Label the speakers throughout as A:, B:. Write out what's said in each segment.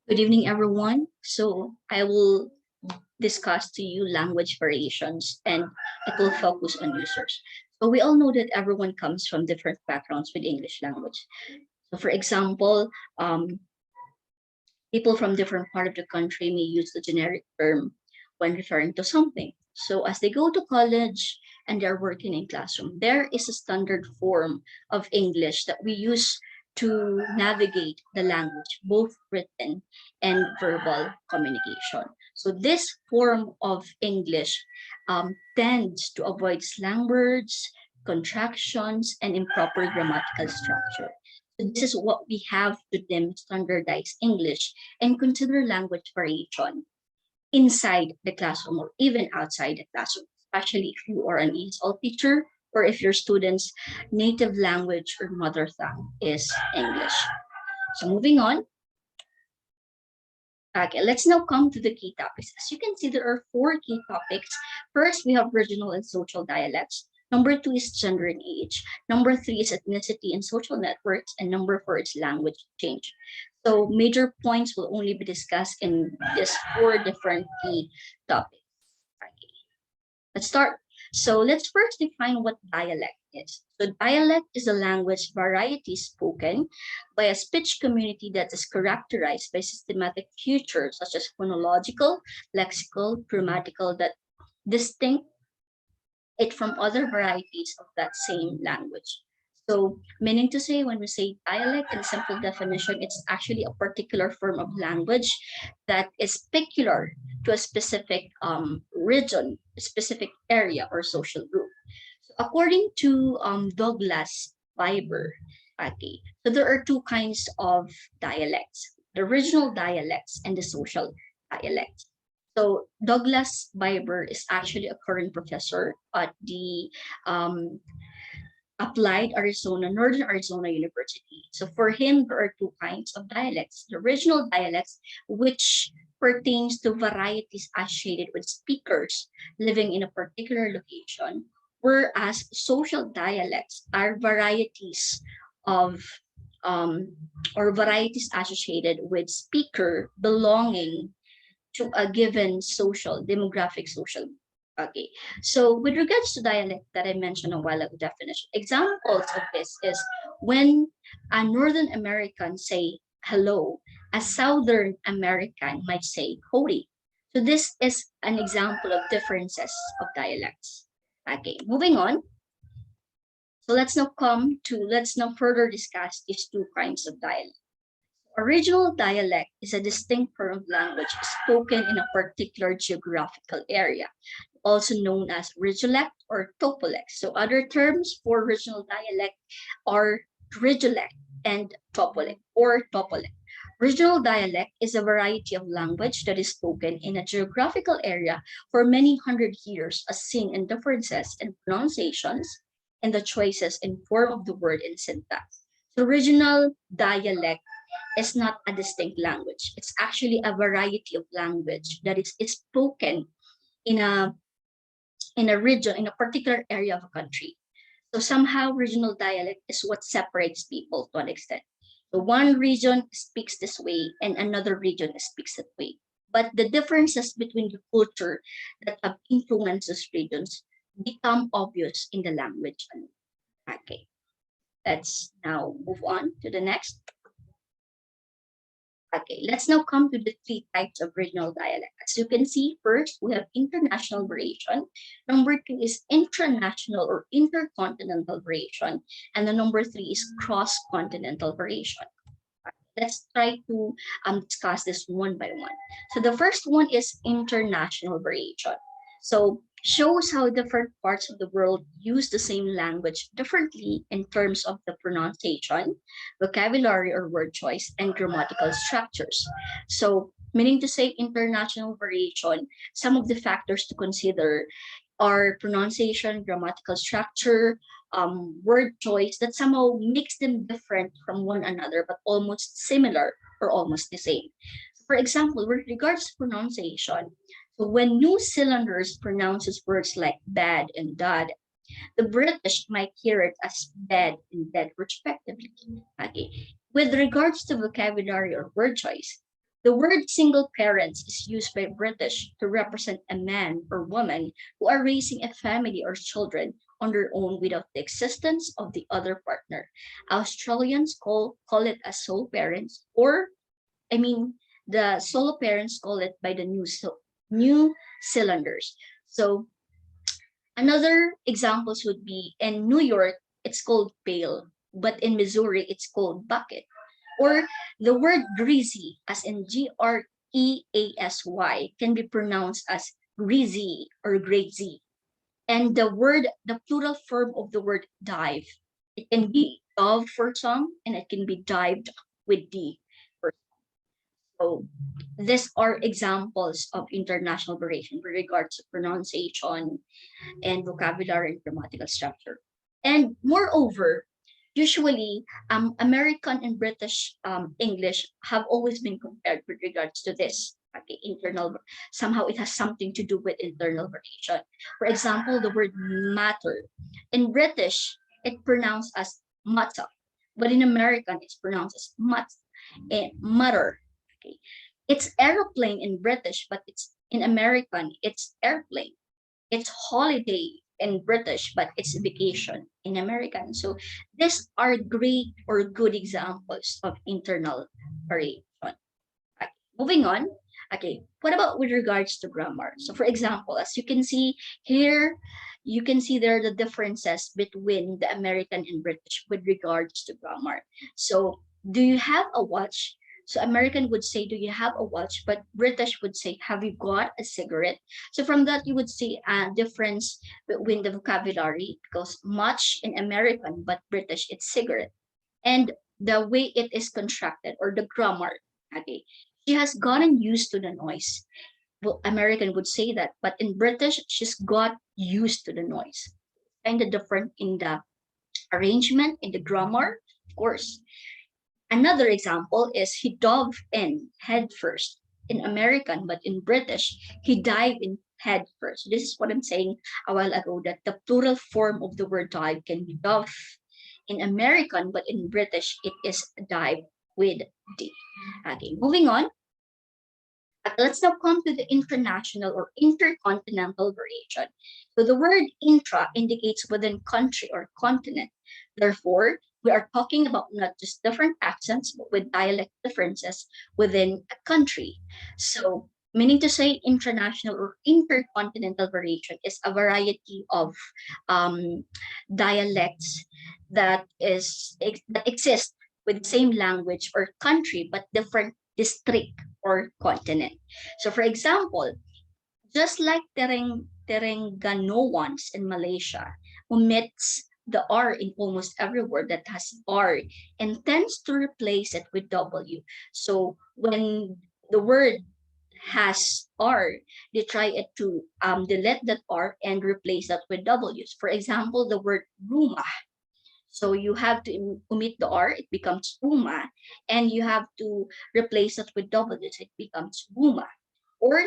A: Good evening, everyone. So I will discuss to you language variations and it will focus on users. So we all know that everyone comes from different backgrounds with English language. So for example, people from different part of the country may use the generic term when referring to something. So as they go to college and they're working in classroom, there is a standard form of English that we use to navigate the language, both written and verbal communication. So this form of English tends to avoid slang words, contractions, and improper grammatical structure. So this is what we have to them standardized English and consider language variation inside the classroom or even outside the classroom, especially if you are an ESL teacher or if your students' native language or mother tongue is English. So moving on. Okay, let's now come to the key topics. As you can see, there are four key topics. First, we have regional and social dialects. Number two is gender and age. Number three is ethnicity and social networks. And number four is language change. So major points will only be discussed in these four different key topics. Okay. Let's start. So let's first define what dialect is. So dialect is a language variety spoken by a speech community that is characterized by systematic features such as phonological, lexical, grammatical that distinct it from other varieties of that same language. So, meaning to say, when we say dialect in simple definition, it's actually a particular form of language that is peculiar to a specific region, a specific area or social group. So according to Douglas Piper, okay, so there are two kinds of dialects: the regional dialects and the social dialects. So Douglas Biber is actually a current professor at the um, Applied Arizona, Northern Arizona University. So for him, there are two kinds of dialects. The regional dialects, which pertains to varieties associated with speakers living in a particular location, whereas social dialects are varieties of um, or varieties associated with speaker belonging to a given social demographic social. Okay, so with regards to dialect that I mentioned a while ago definition, examples of this is when a Northern American say hello, a Southern American might say howdy. So this is an example of differences of dialects. Okay, moving on. So let's now further discuss these two kinds of dialect. A regional dialect is a distinct form of language spoken in a particular geographical area, also known as regiolect or topolect. So other terms for regional dialect are regiolect and topolect. Regional dialect is a variety of language that is spoken in a geographical area for many hundred years, as seen in differences in pronunciations and the choices in form of the word and syntax. So regional dialect is not a distinct language. It's actually a variety of language that is spoken in a region, in a particular area of a country. So somehow regional dialect is what separates people to an extent. So one region speaks this way and another region speaks that way. But the differences between the culture that have influenced those regions become obvious in the language. Okay, let's now move on to the next. Okay, let's now come to the three types of regional dialect. As you can see, first we have international variation. Number two is intranational or intercontinental variation. And the number three is cross-continental variation. Let's try to discuss this one by one. So the first one is international variation. So shows how different parts of the world use the same language differently in terms of the pronunciation, vocabulary or word choice, and grammatical structures. So meaning to say international variation, some of the factors to consider are pronunciation, grammatical structure, word choice that somehow makes them different from one another, but almost similar or almost the same. For example, with regards to pronunciation, so when New Zealanders pronounces words like bad and dad, the British might hear it as bed and dead, respectively. Okay. With regards to vocabulary or word choice, The word single parents is used by British to represent a man or woman who are raising a family or children on their own without the existence of the other partner. Australians call it as sole parents, or I mean, the solo parents call it by the New Zealanders. So another examples would be in New York, it's called pail, but in Missouri, it's called bucket. Or the word greasy, as in Greasy, can be pronounced as greasy or grazy. And the plural form of the word dive, it can be dove for some, and it can be dived with D for. So these are examples of international variation with regards to pronunciation and vocabulary and grammatical structure. And moreover, usually American and British English have always been compared with regards to this. Okay, somehow it has something to do with internal variation. For example, the word matter. In British, it's pronounced as matter, but in American, it's pronounced as matter. Okay. It's aeroplane in British, but it's in American, it's airplane. It's holiday in British, but it's vacation in American. So these are great or good examples of internal variation. Okay, moving on. Okay, what about with regards to grammar? So for example, as you can see here, you can see there the differences between the American and British with regards to grammar. So do you have a watch? So American would say, do you have a watch? But British would say, have you got a cigarette? So from that, you would see a difference between the vocabulary because much in American, but British, it's cigarette. And the way it is constructed or the grammar, okay, she has gotten used to the noise. Well, American would say that, but in British, she's got used to the noise. Kind of different in the arrangement, in the grammar, of course. Another example is he dove in head first in American, but in British, he dived in head first. This is what I'm saying a while ago, that the plural form of the word dive can be dove in American, but in British, it is dive with D. Okay, moving on. Let's now come to the international or intercontinental variation. So the word intra indicates within country or continent. Therefore, we are talking about not just different accents, but with dialect differences within a country. So meaning to say international or intercontinental variation is a variety of um, dialects that exist with the same language or country, but different district or continent. So for example, just like Terengganoans in Malaysia omits the R in almost every word that has R and tends to replace it with W. So when the word has R, they try it to delete that R and replace that with W's. For example, the word rumah. So you have to omit the R, it becomes uma, and you have to replace it with W, so it becomes wuma. Or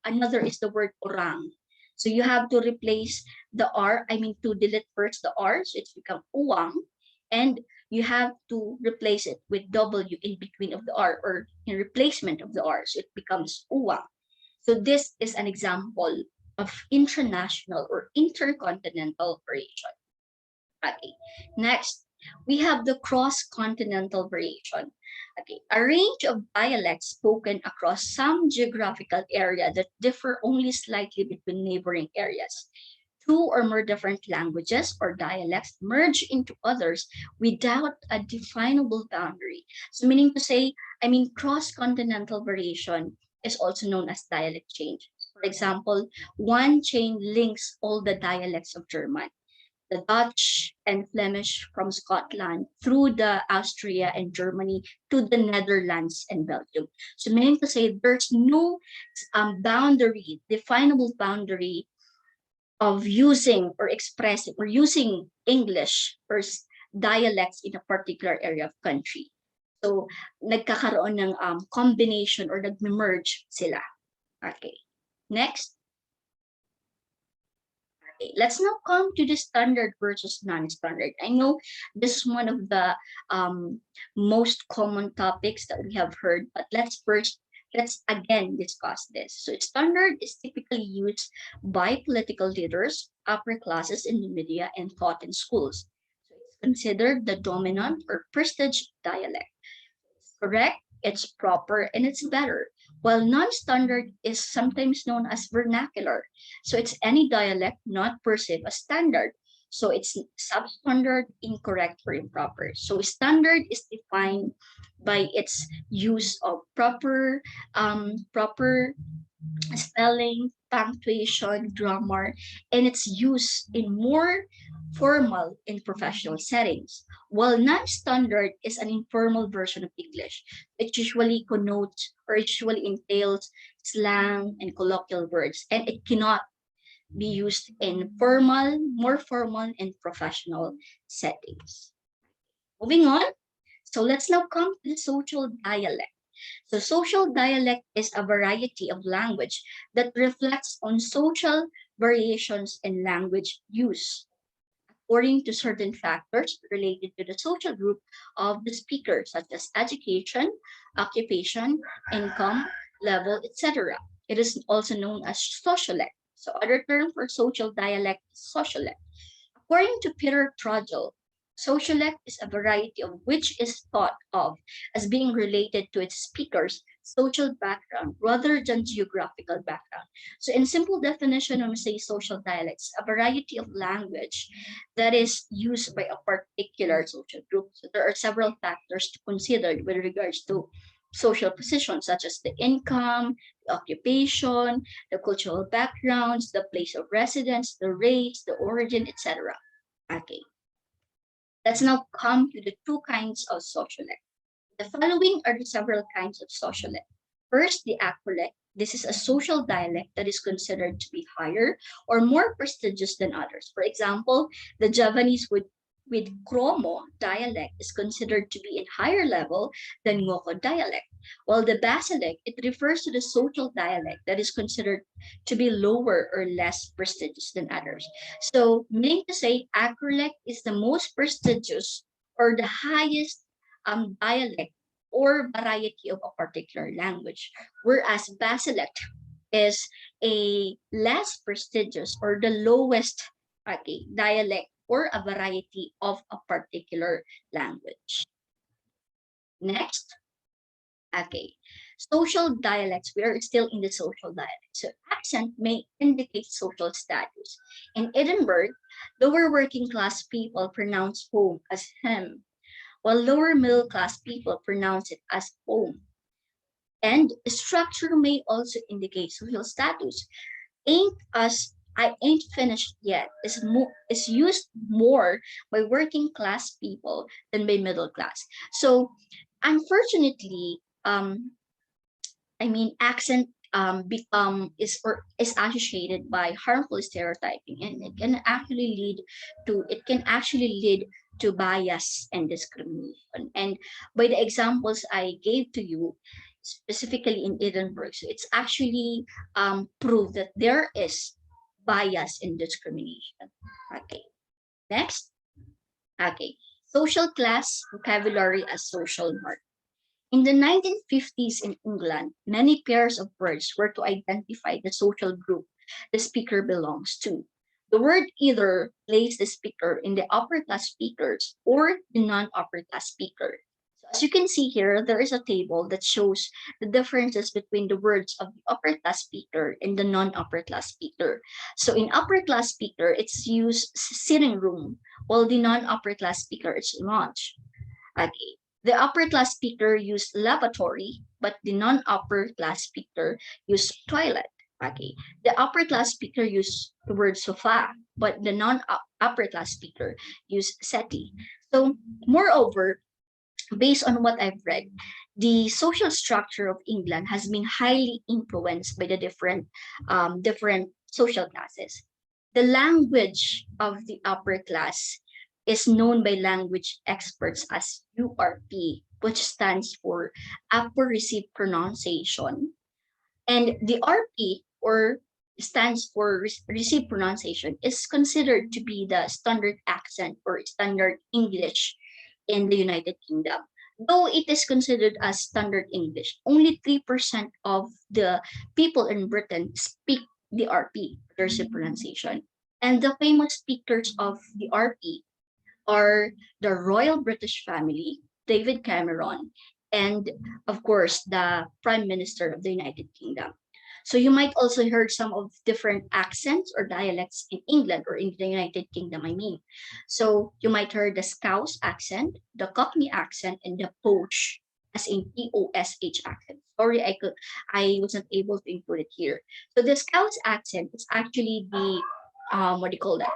A: another is the word orang. So you have to replace the R, to delete first the R, so it's become uwang, and you have to replace it with W in between of the R, or in replacement of the R, so it becomes uwang. So this is an example of international or intercontinental variation. Okay. Next, we have the cross-continental variation. Okay, a range of dialects spoken across some geographical area that differ only slightly between neighboring areas. Two or more different languages or dialects merge into others without a definable boundary. So meaning to say, cross-continental variation is also known as dialect change. For example, one chain links all the dialects of German, the Dutch and Flemish from Scotland through the Austria and Germany to the Netherlands and Belgium. So meaning to say there's no definable boundary of using or expressing or using English or dialects in a particular area of country. So nagkakaroon ng combination or nagme-merge sila. Okay. Next. Okay, let's now come to the standard versus non-standard. I know this is one of the most common topics that we have heard, but let's again discuss this. So standard is typically used by political leaders, upper classes in the media, and taught in schools. So it's considered the dominant or prestige dialect. Correct, it's proper, and it's better. While non-standard is sometimes known as vernacular. So it's any dialect not perceived as standard. So it's substandard, incorrect, or improper. So standard is defined by its use of proper spelling, punctuation, grammar, and its use in more formal and professional settings. While non-standard is an informal version of English, it usually connotes or it usually entails slang and colloquial words, and it cannot be used in more formal and professional settings. Moving on, so let's now come to the social dialect. So social dialect is a variety of language that reflects on social variations in language use according to certain factors related to the social group of the speaker, such as education, occupation, income, level, etc. It is also known as sociolect. So other term for social dialect is sociolect. According to Peter Trudgell, sociolect is a variety of which is thought of as being related to its speaker's social background rather than geographical background. So in simple definition, when we say social dialects, a variety of language that is used by a particular social group. So there are several factors to consider with regards to social positions such as the income, the occupation, the cultural backgrounds, the place of residence, the race, the origin, etc. Okay, let's now come to the two kinds of sociolect. The following are the several kinds of sociolect. First, the acrolect. This is a social dialect that is considered to be higher or more prestigious than others. For example, the Javanese with Kromo dialect is considered to be in higher level than Ngoko dialect, while the Basilic, it refers to the social dialect that is considered to be lower or less prestigious than others. So, meaning to say, acrolect is the most prestigious or the highest dialect or variety of a particular language, whereas Basilect is a less prestigious or the lowest dialect or a variety of a particular language. Next, okay, social dialects. We are still in the social dialect. So accent may indicate social status. In Edinburgh, lower working class people pronounce home as him, while lower middle class people pronounce it as home. And structure may also indicate social status. Ain't as I ain't finished yet is used more by working class people than by middle class. So unfortunately, I mean accent become is associated by harmful stereotyping, and it can actually lead to bias and discrimination. And by the examples I gave to you, specifically in Edinburgh, so it's actually proved that there is bias and discrimination. Okay, next. Okay, social class vocabulary as social mark. In the 1950s in England, many pairs of words were to identify the social group the speaker belongs to. The word either placed the speaker in the upper class speakers or the non-upper class speaker. So as you can see here, there is a table that shows the differences between the words of the upper class speaker and the non-upper class speaker. So in upper class speaker, it's used sitting room, while the non-upper class speaker is lounge. Okay. The upper class speaker used lavatory, but the non-upper class speaker used toilet. Okay. The upper class speaker used the word sofa, but the non-upper class speaker used settee. So, moreover, based on what I've read, the social structure of England has been highly influenced by the different social classes. The language of the upper class is known by language experts as URP, which stands for Upper Received Pronunciation. And the RP or stands for received pronunciation, is considered to be the standard accent or standard English in the United Kingdom. Though it is considered as standard English, only 3% of the people in Britain speak the RP, received pronunciation. And the famous speakers of the RP are the Royal British Family, David Cameron, and of course the Prime Minister of the United Kingdom. So you might also heard some of different accents or dialects in England or in the United Kingdom, I mean. So you might heard the Scouse accent, the Cockney accent, and the Posh, as in Posh accent. Sorry, I wasn't able to include it here. So the Scouse accent is actually the what do you call that?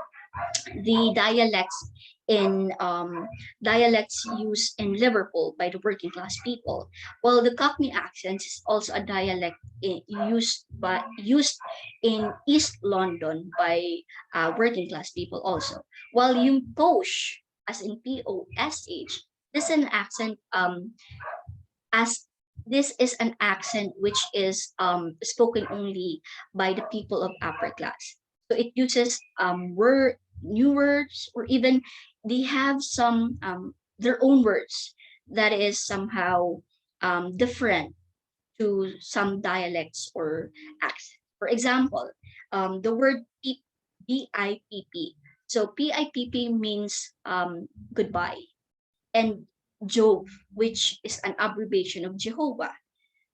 A: The dialects used in Liverpool by the working class people. While the Cockney accent is also a dialect used in East London by working class people also. While yung Posh, as in Posh, this is an accent as this is an accent which is spoken only by the people of upper class. So it uses new words, or even they have some their own words that is somehow different to some dialects or accents. For example, the word BIPP. So PIPP means goodbye, and Jove, which is an abbreviation of Jehovah.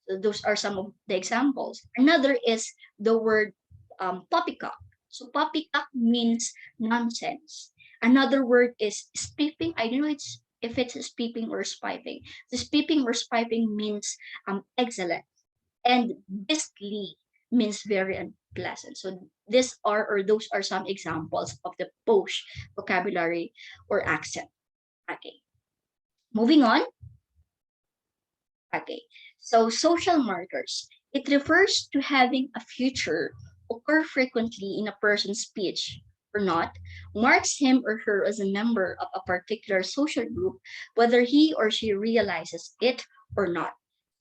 A: So those are some of the examples. Another is the word poppycock. So poppycock means nonsense. Another word is spiffing. I don't know if it's spiffing or spiping. The spiffing or spiping means excellent. And beastly means very unpleasant. So those are some examples of the posh vocabulary or accent. Okay. Moving on. Okay. So social markers. It refers to having a feature occur frequently in a person's speech or not, marks him or her as a member of a particular social group, whether he or she realizes it or not.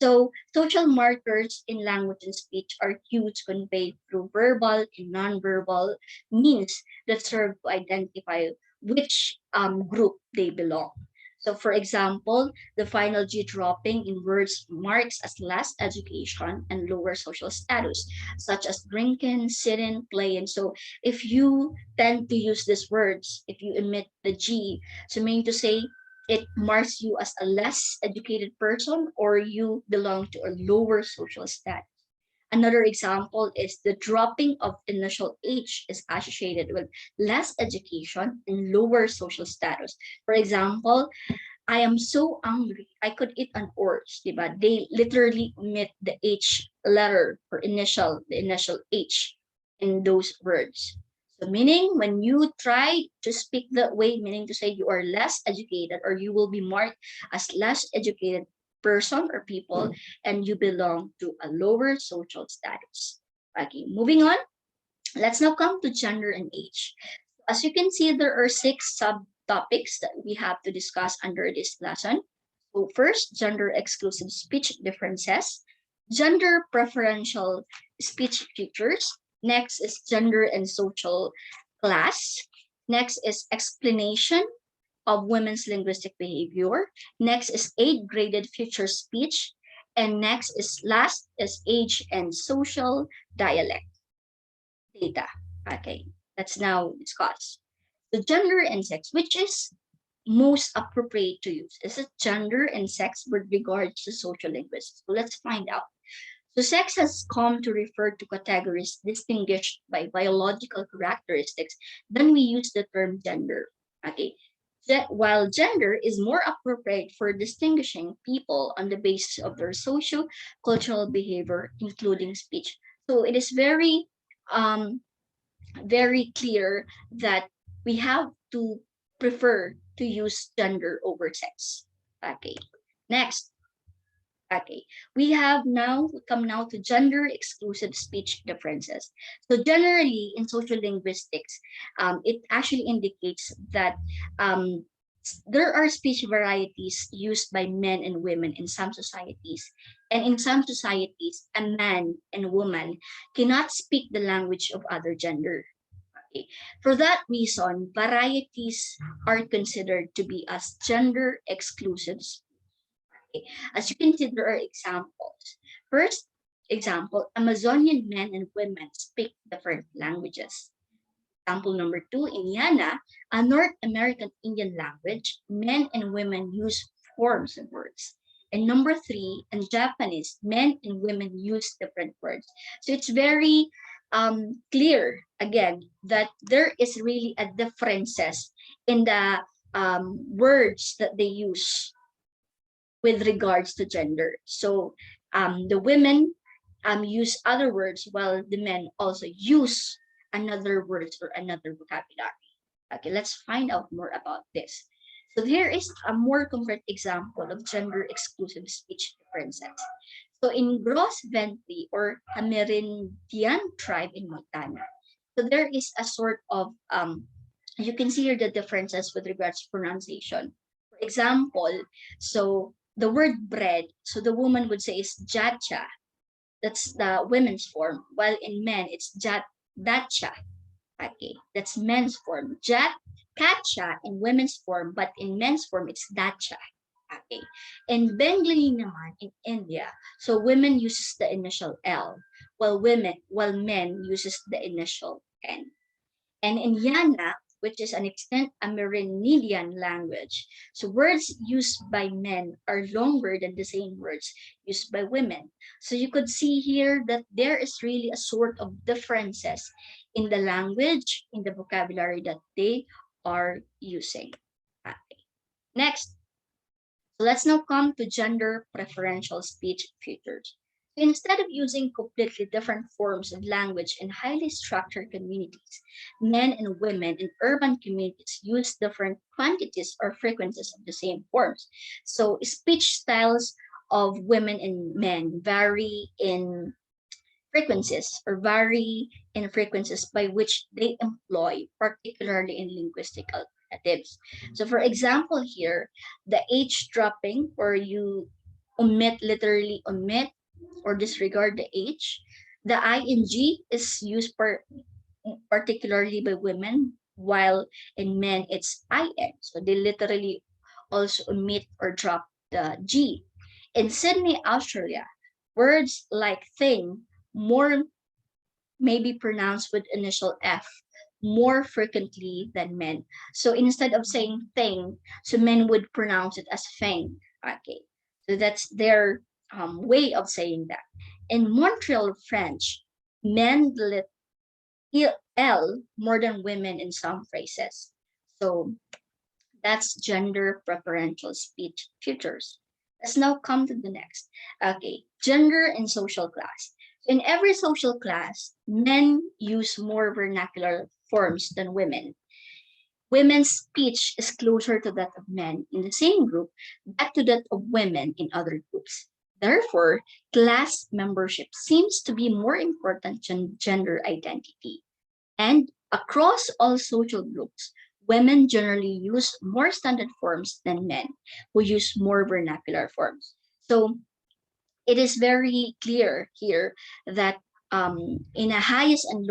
A: So social markers in language and speech are cues conveyed through verbal and nonverbal means that serve to identify which group they belong. So for example, the final G dropping in words marks as less education and lower social status, such as drinking, sitting, playing. So if you tend to use these words, if you emit the G, so meaning to say it marks you as a less educated person or you belong to a lower social status. Another example is the dropping of initial H is associated with less education and lower social status. For example, I am so hungry, I could eat an orange, diba? They literally omit the H letter or the initial H in those words. So meaning when you try to speak that way, meaning to say you are less educated or you will be marked as less educated person or people and you belong to a lower social status. Okay, moving on. Let's now come to gender and age. As you can see, there are 6 subtopics that we have to discuss under this lesson. So first, gender exclusive speech differences, gender preferential speech features. Next is gender and social class. Next is explanation of women's linguistic behavior. Next is age-graded future speech. And next is last is age and social dialect data. Okay, let's now discuss the gender and sex, which is most appropriate to use. Is it gender and sex with regards to social linguistics? So let's find out. So sex has come to refer to categories distinguished by biological characteristics. Then we use the term gender. Okay. While gender is more appropriate for distinguishing people on the basis of their social cultural behavior, including speech. So it is um, very clear that we have to prefer to use gender over sex. Okay. Next. Okay, we have now come now to gender exclusive speech differences. So generally in social linguistics, it actually indicates that um, There are speech varieties used by men and women in some societies, and in some societies, a man and woman cannot speak the language of other gender. Okay. For that reason, varieties are considered to be as gender exclusive. Okay. As you can see, there are examples. First example, Amazonian men and women speak different languages. Example number two, in Yana, a North American Indian language, men and women use forms of words. And number three, in Japanese, men and women use different words. So it's very clear, again, that there is really a differences in the words that they use with regards to gender. So the women use other words while the men also use another words or another vocabulary. Okay, let's find out more about this. So here is a more concrete example of gender exclusive speech differences. So in Gros Ventre or Amerindian tribe in Montana, so there is a sort of you can see here the differences with regards to pronunciation. For example, so the word bread, so the woman would say is jacha, that's the women's form, while in men it's dacha. Okay, that's men's form. Kacha in women's form, but in men's form it's dacha. Okay. In Bengali naman in India, so women uses the initial L, while men uses the initial N. And in Yana, which is an extant Amerindian language, so words used by men are longer than the same words used by women. So you could see here that there is really a sort of differences in the language, in the vocabulary that they are using. Okay. Next, so let's now come to gender preferential speech features. Instead of using completely different forms of language in highly structured communities, men and women in urban communities use different quantities or frequencies of the same forms. So speech styles of women and men vary in frequencies by which they employ, particularly in linguistic alternatives. So for example here, the H dropping, or you literally omit or disregard the H. The ing is used particularly by women, while in men it's in. So they literally also omit or drop the G. In Sydney, Australia, words like thing more may be pronounced with initial F more frequently than men. So instead of saying thing, so men would pronounce it as thing. Okay. So that's their way of saying that. In Montreal French, men delete L more than women in some phrases. So that's gender preferential speech features. Let's now come to the next. Okay, gender and social class. In every social class, men use more vernacular forms than women. Women's speech is closer to that of men in the same group than to that of women in other groups. Therefore, class membership seems to be more important than gender identity. And across all social groups, women generally use more standard forms than men, who use more vernacular forms. So it is very clear here that in a highest and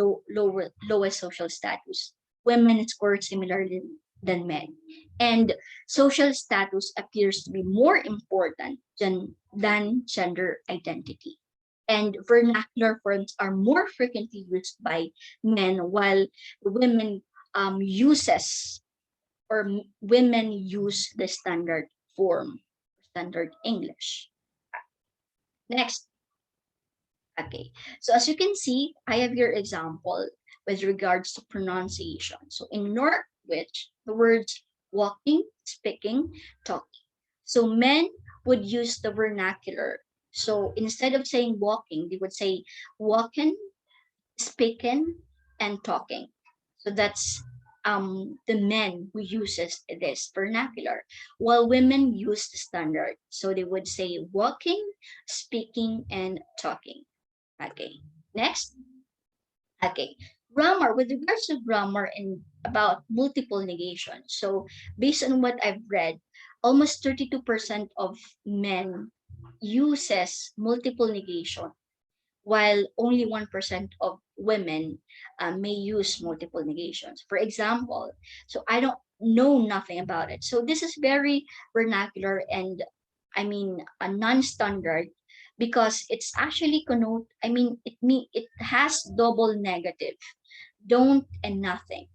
A: lowest social status, women score similarly than men. And social status appears to be more important than gender identity. And vernacular forms are more frequently used by men, while women uses or women use the standard form, standard English. Next. Okay, so as you can see, I have your example with regards to pronunciation. So in Norwich, the words walking, speaking, talking. So men would use the vernacular. So instead of saying walking, they would say walking, speaking, and talking. So that's the men who uses this vernacular, while women use the standard. So they would say walking, speaking, and talking. Okay, next. Okay, Grammar, with regards to grammar and about multiple negation. So based on what I've read, almost 32% of men uses multiple negation, while only 1% of women may use multiple negations. For example, so I don't know nothing about it. So this is very vernacular and I mean a non-standard because it's actually connote. I mean it has double negative, don't and nothing.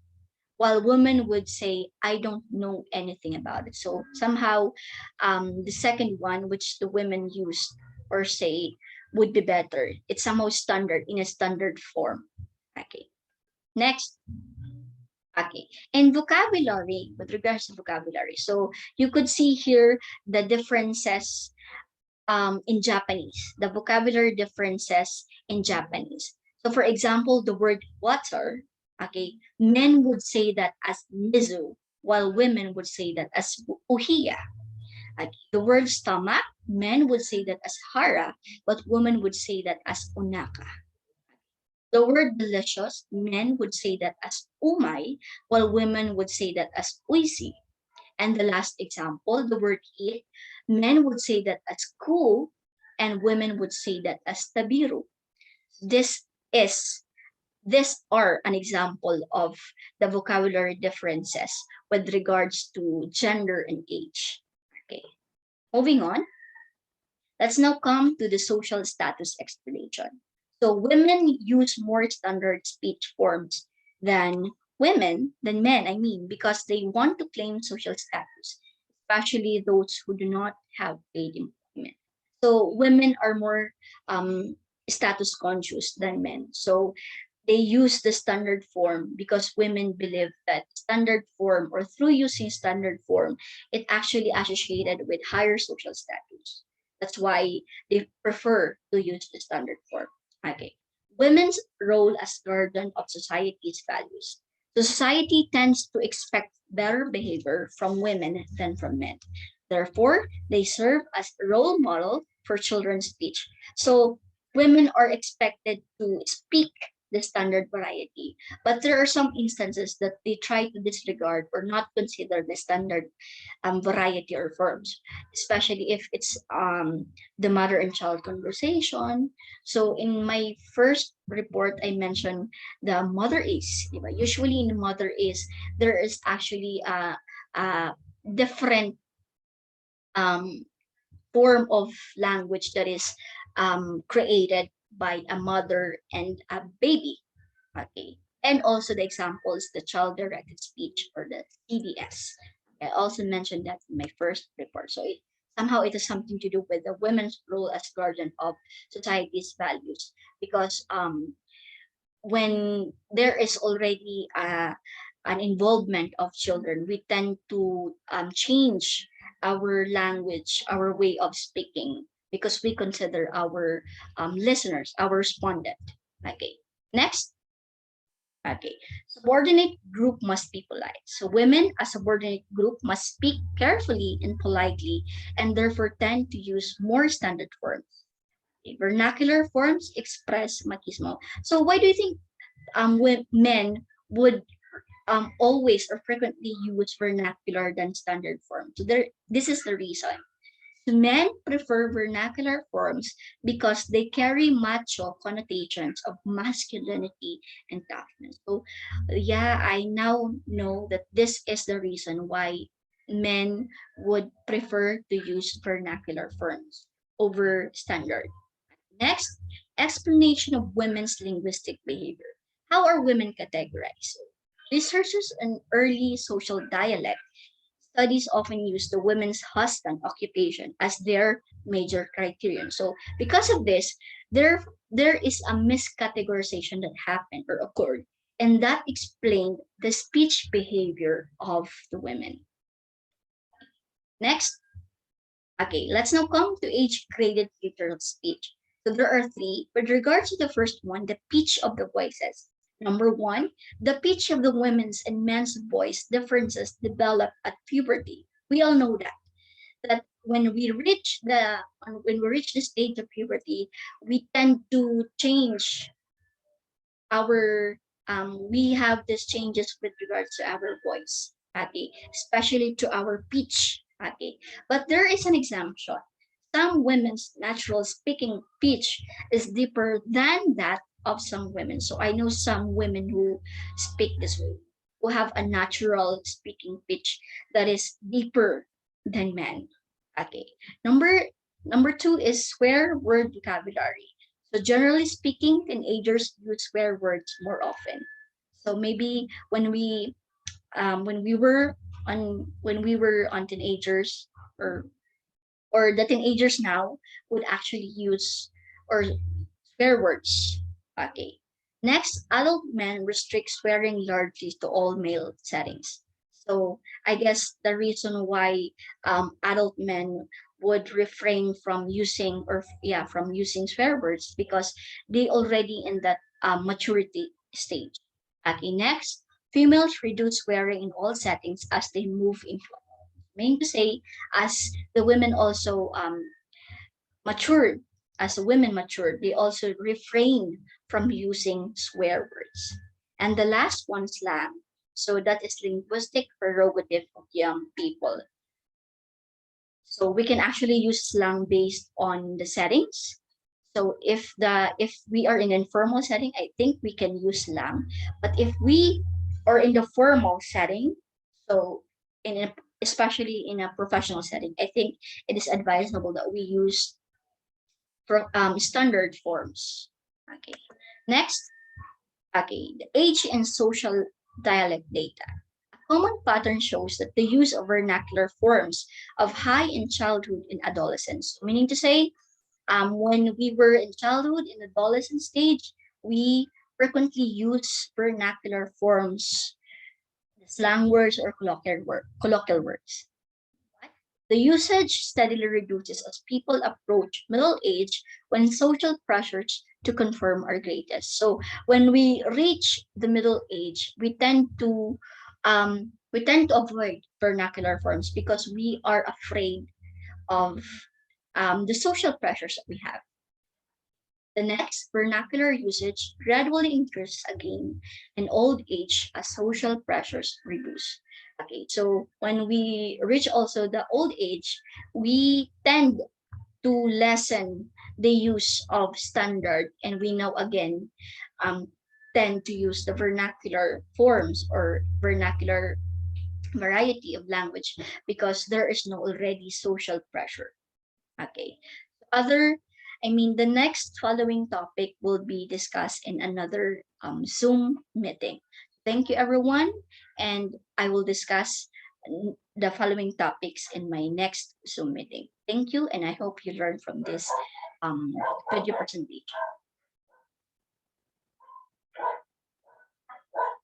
A: While women would say, I don't know anything about it. So somehow the second one, which the women use or say, would be better. It's somehow standard in a standard form. Okay. Next. Okay. And vocabulary, with regards to vocabulary. So you could see here the differences in Japanese, the vocabulary differences in Japanese. So for example, the word water, okay, men would say that as mizu, while women would say that as uhiya. Okay. The word stomach, men would say that as hara, but women would say that as unaka. The word delicious, men would say that as umay, while women would say that as uisi. And the last example, the word eat, men would say that as cool and women would say that as tabiru. This is these are an example of the vocabulary differences with regards to gender and age. Okay, moving on. Let's now come to the social status explanation. So women use more standard speech forms than than men, I mean, because they want to claim social status, especially those who do not have paid employment. So women are more status conscious than men. So they use the standard form because women believe that standard form or through using standard form, it actually associated with higher social status. That's why they prefer to use the standard form. Okay. Women's role as guardian of society's values. The society tends to expect better behavior from women than from men. Therefore, they serve as a role model for children's speech. So women are expected to speak the standard variety. But there are some instances that they try to disregard or not consider the standard variety or forms, especially if it's the mother and child conversation. So in my first report, I mentioned the mother is. Diba? Usually in the mother is, there is actually a different um, form of language that is created by a mother and a baby. Okay. And also the examples, the child directed speech or the CDS. I also mentioned that in my first report. So somehow it has something to do with the women's role as guardian of society's values because when there is already an involvement of children, we tend to change our language, our way of speaking, because we consider our listeners, our respondent. Okay. Next. Okay. Subordinate group must be polite. So women as subordinate group must speak carefully and politely and therefore tend to use more standard forms. Okay. Vernacular forms express machismo. So why do you think men would always or frequently use vernacular than standard form? So this is the reason. Men prefer vernacular forms because they carry macho connotations of masculinity and toughness. So, yeah, I now know that this is the reason why men would prefer to use vernacular forms over standard. Next, explanation of women's linguistic behavior. How are women categorized? Researchers in early social dialect studies often use the women's husband occupation as their major criterion. So because of this, there is a miscategorization that happened or occurred, and that explained the speech behavior of the women. Next, okay, let's now come to age-graded figures of speech. So there are three. With regards to the first one, the pitch of the voices. Number one, the pitch of the women's and men's voice differences develop at puberty. We all know that when we reach the stage of puberty, we tend to change our we have these changes with regards to our voice, okay, especially to our pitch, okay. But there is an exemption. Some women's natural speaking pitch is deeper than that of some women. So I know some women who speak this way, who have a natural speaking pitch that is deeper than men. Okay. Number two is swear word vocabulary. So generally speaking, teenagers use swear words more often. So maybe when we were on teenagers, or the teenagers now would actually use or swear words. Okay. Next, adult men restrict swearing largely to all male settings. So I guess the reason why adult men would refrain from using, or yeah, from using swear words, because they already in that maturity stage. Okay, next, females reduce swearing in all settings as they move into, meaning to say, as the women also matured, as women matured, they also refrained from using swear words. And the last one, slang. So that is linguistic prerogative of young people. So we can actually use slang based on the settings. So if we are in an informal setting, I think we can use slang. But if we are in the formal setting, so in a, especially in a professional setting, I think it is advisable that we use standard forms. Okay. Next, okay, the age and social dialect data. A common pattern shows that the use of vernacular forms of high in childhood and adolescence, meaning to say, when we were in childhood and adolescent stage, we frequently use vernacular forms, slang words, or colloquial words. The usage steadily reduces as people approach middle age, when social pressures to conform are greatest. So when we reach the middle age, we tend to avoid vernacular forms because we are afraid of the social pressures that we have. The next, vernacular usage gradually increases again in old age as social pressures reduce. Okay, so when we reach also the old age, we tend to lessen the use of standard, and we now again um, tend to use the vernacular forms or vernacular variety of language because there is no already social pressure. Okay. Other, I mean, the next following topic will be discussed in another Zoom meeting. Thank you, everyone. And I will discuss the following topics in my next Zoom meeting. Thank you. And I hope you learn from this video presentation.